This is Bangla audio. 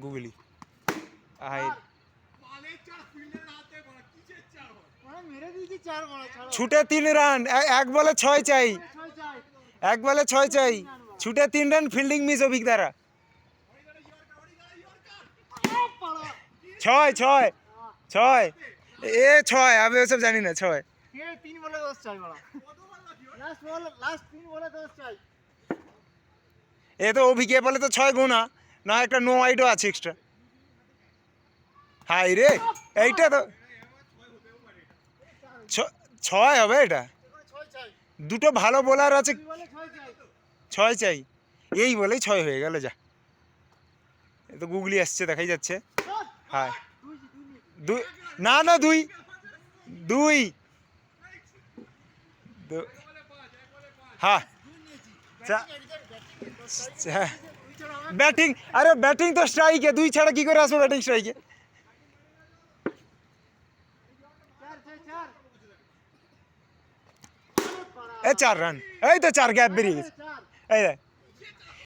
গুগলি আই ছুটে 3 রান, এক বলে 6 চাই, এক বলে 6 চাই, ছুটে 3 রান, ফিল্ডিং মিস অভিক দ্বারা। 6 6 6 এ 6, আমি ওসব জানি না। 6 3 বলে 10 চাই বড়া, লাস্ট 3 বলে 10 চাই। এ তো অভিকে বলে তো 6 গোনা না, একটা নো আইডও আছে এক্সট্রা। হাই রে, এইটা তো 6 হবে এটা। দুটো ভালো বোলার আছে, 6 চাই, এই বলেই 6 হয়ে গেল। যা, এ তো গুগলি আসছে, দেখাই যাচ্ছে। হ্যাঁ, না না 2 2 হ্যাঁ ব্যাটিং, আরে ব্যাটিং তো স্ট্রাইকে, 2 ছাড়া কি করে আসবে ব্যাটিং স্ট্রাইকে? এ 4 রান, এই তো 4 গ্যাপ বেরিয়ে গেছে। এই